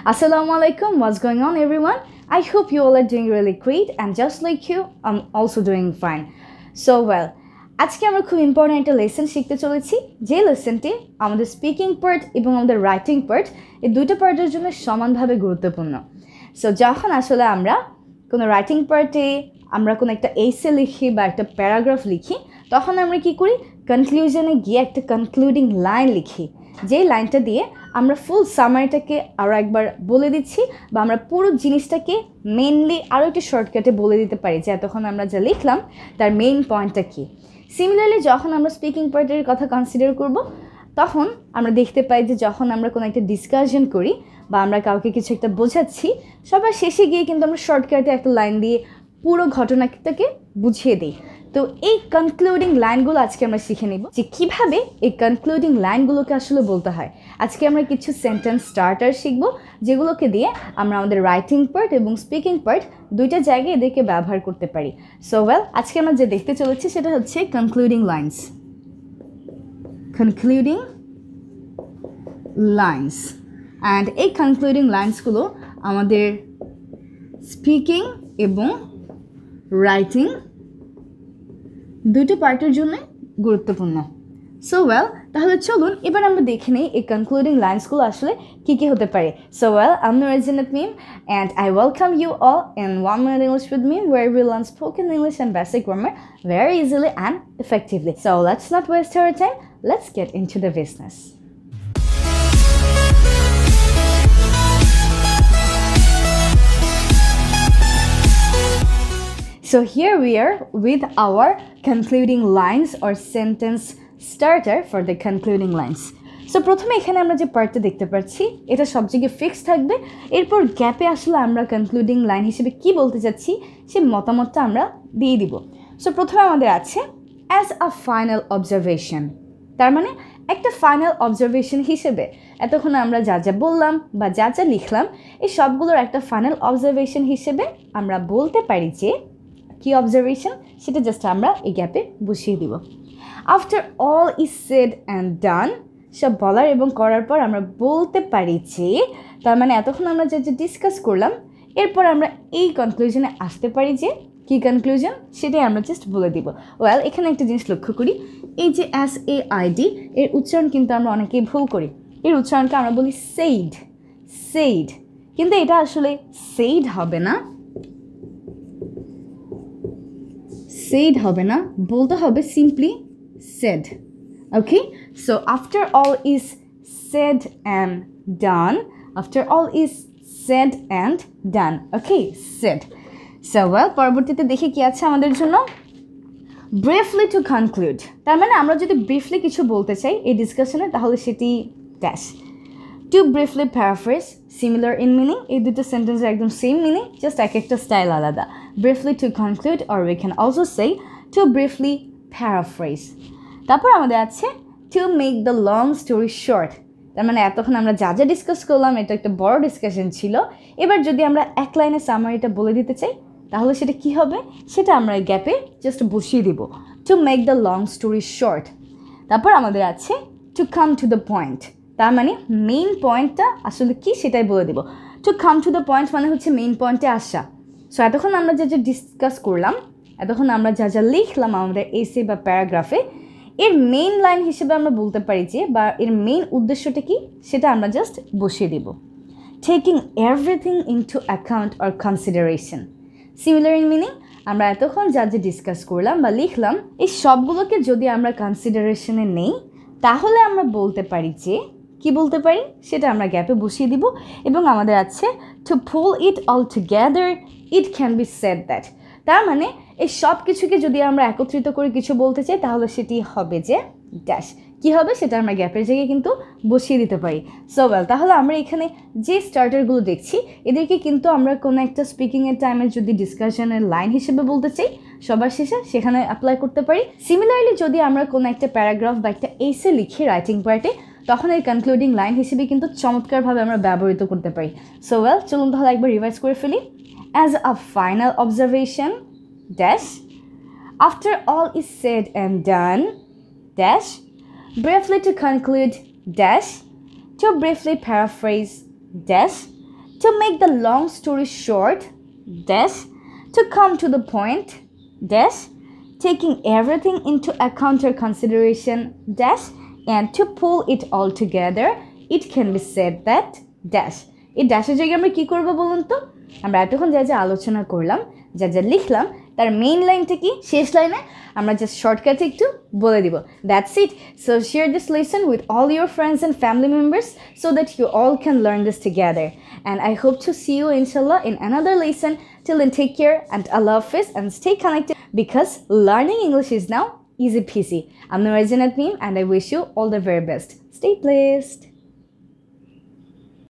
Assalamu alaikum, what's going on everyone? I hope you all are doing really great and just like you, I'm also doing fine. So well, আজকে আমরা খুব important একটা lesson শিখতে চলেছি যে লেসনটি আমাদের speaking part এবং আমাদের রাইটিং পার্ট এই দুইটা পার্টের জন্য সমানভাবে গুরুত্বপূর্ণ। সো যখন আসলে আমরা কোনো রাইটিং পার্টে আমরা কোনো একটা এসে লিখি বা একটা প্যারাগ্রাফ লিখি তখন আমরা কি করি কনক্লুশনে গিয়ে একটা কনক্লুডিং লাইন লিখি, যেই লাইনটা দিয়ে আমরা ফুল সামারিটাকে আরও একবার বলে দিচ্ছি বা আমরা পুরো জিনিসটাকে মেইনলি আরও একটু শর্টকাটে বলে দিতে পারি যে এতক্ষণ আমরা যা লিখলাম তার মেইন পয়েন্টটা কী। সিমিলারলি যখন আমরা স্পিকিং পার্টের কথা কনসিডার করব তখন আমরা দেখতে পাই যে যখন আমরা কোনো একটা ডিসকাশন করি বা আমরা কাউকে কিছু একটা বোঝাচ্ছি সবার শেষে গিয়ে কিন্তু আমরা শর্টকাটে একটা লাইন দিয়ে পুরো ঘটনাটাকে বুঝিয়ে দিই। তো এই কনক্লুডিং লাইনগুলো আজকে আমরা শিখে নিব যে কীভাবে এই কনক্লুডিং লাইনগুলোকে আসলে বলতে হয়। আজকে আমরা কিছু সেন্টেন্স স্টার্টার শিখব যেগুলোকে দিয়ে আমরা আমাদের রাইটিং পার্ট এবং স্পিকিং পার্ট দুইটা জায়গায় এদেরকে ব্যবহার করতে পারি। সো ওয়েল, আজকে আমরা যে দেখতে চলেছি সেটা হচ্ছে concluding lines. Concluding lines and এই কনক্লুডিং লাইন্সগুলো আমাদের স্পিকিং এবং রাইটিং দুটো পার্টের জন্য গুরুত্বপূর্ণ। সো ওয়েল, তাহলে চলুন এবার আমরা দেখে নিই এই কনক্লুডিং লাইন্সগুলো আসলে কী কী হতে পারে। So well, I'm Nurajanet Meme and I welcome you all in 1 Minute English with me where we learn spoken English and basic grammar very easily and effectively. So let's not waste our time, let's get into the business. So here we are with our concluding lines or sentence starter for the concluding lines. So প্রথমে এখানে আমরা যে পার্টটা দেখতে পাচ্ছি এটা সব জায়গায় ফিক্স থাকবে, এরপর গ্যাপে আসলে আমরা কনক্লুডিং লাইন হিসেবে কি বলতে চাচ্ছি সে মতামতটা আমরা দিয়ে দিব। সো প্রথমে আমাদের আছে অ্যাজ আ ফাইনাল অবজারভেশন, তার মানে একটা ফাইনাল অবজারভেশন হিসেবে এতক্ষণ আমরা যা যা বললাম বা যা যা লিখলাম এই সবগুলোর একটা ফাইনাল অবজারভেশন হিসেবে আমরা বলতে পারি যে কি অবজারভেশন সেটা জাস্ট আমরা এই গ্যাপে বসিয়ে দিব। After all is said and done, সব বলার এবং করার পর আমরা বলতে পারি যে তার মানে এতক্ষণ আমরা যা যা ডিসকাস করলাম এরপর আমরা এই কনক্লুশনে আসতে পারি যে কি কনক্লুশন সেটাই আমরা জাস্ট বলে দিব। ওয়েল, এখানে একটা জিনিস লক্ষ্য করি, এই যে SAID এর উচ্চারণ কিন্তু আমরা অনেকেই ভুল করি। এর উচ্চারণকে আমরা বলি সেইড, সেইড, কিন্তু এটা আসলে সেইড হবে না, said হবে না, বলতে হবে simply said. Okay, so after all is said and done, after all is said and done. Okay, said. So well, পরবর্তীতে দেখি কি আছে আমাদের জন্য briefly to conclude, তার মানে আমরা যদি ব্রিফলি কিছু বলতে চাই এই ডিসকাশনে তাহলে সেটি dash. To briefly paraphrase, similar in meaning, এই দুটো সেন্টেন্স একদম সেম মিনিং, জাস্ট এক একটা স্টাইল আলাদা। Briefly to conclude or we can also say to briefly paraphrase. তারপর আমাদের আছে to make the long story short, তার মানে এতক্ষণ আমরা যা যা ডিসকাস করলাম এটা একটা বড় ডিসকাশন ছিল, এবার যদি আমরা এক লাইনে সামারিটা বলে দিতে চাই তাহলে সেটা কি হবে সেটা আমরা গ্যাপে জাস্ট বসিয়ে দিব, to make the long story short. তারপর আমাদের আছে to come to the point, তার মানে মেইন পয়েন্টটা আসলে কি সেটাই বলে দেব। To come to the point মানে হচ্ছে মেইন পয়েন্টে আসা। সো এতক্ষণ আমরা যা যা ডিসকাস করলাম, এতক্ষণ আমরা যা যা লিখলাম আমাদের এসে বা প্যারাগ্রাফে, এর মেইন লাইন হিসেবে আমরা বলতে পারি যে বা এর মেইন উদ্দেশ্যটা কি সেটা আমরা জাস্ট বসিয়ে দেব। Taking everything into account or consideration, similar in meaning, আমরা এতক্ষণ যা যা ডিসকাস করলাম বা লিখলাম এই সবগুলোকে যদি আমরা কনসিডারেশনে নেই তাহলে আমরা বলতে পারি যে কি বলতে পারি সেটা আমরা গ্যাপে বসিয়ে দিব। এবং আমাদের আছে two pool it all together it can be said that, তার মানে এই সব কিছুকে যদি আমরা একত্রিত করে কিছু বলতে চাই তাহলে সেটি হবে যে ড্যাশ, কী হবে সেটা আমরা গ্যাপের জায়গায় কিন্তু বসিয়ে দিতে পারি। সো ওয়েল, তাহলে আমরা এখানে যে স্টার্টারগুলো দেখছি এদেরকে কিন্তু আমরা কোনো একটা স্পিকিংয়ের টাইমে যদি ডিসকাশনের লাইন হিসেবে বলতে চাই সবার শেষে সেখানে অ্যাপ্লাই করতে পারি। সিমিলারলি যদি আমরা কোনো একটা প্যারাগ্রাফ বা একটা এসে লিখি রাইটিং পার্টে তখন এই কনক্লুডিং লাইন হিসেবে কিন্তু চমৎকারভাবে আমরা ব্যবহৃত করতে পারি। সো ওয়েল, চলুন তাহলে একবার রিভাইজ করে ফেলি। As a final observation dash, after all is said and done dash, briefly to conclude dash, to briefly paraphrase dash, To make the long story short, dash, to come to the point, dash, taking everything into account or consideration, dash, and to pull it all together, it can be said that dash. এই ড্যাশের জায়গায় আমরা কি করব বলুন তো? আমরা এতক্ষণ যা যা আলোচনা করলাম, যা যা লিখলাম, তার মেইন লাইনটা কি, শেষ লাইনে আমরা জাস্ট শর্টকাটে একটু বলে দিব। That's it. So share this lesson with all your friends and family members so that you all can learn this together. And I hope to see you inshallah in another lesson. Till then, take care and Allah Hafiz and stay connected because learning English is now easy peasy. I'm Nurajin Atmeem and I wish you all the very best. Stay blessed.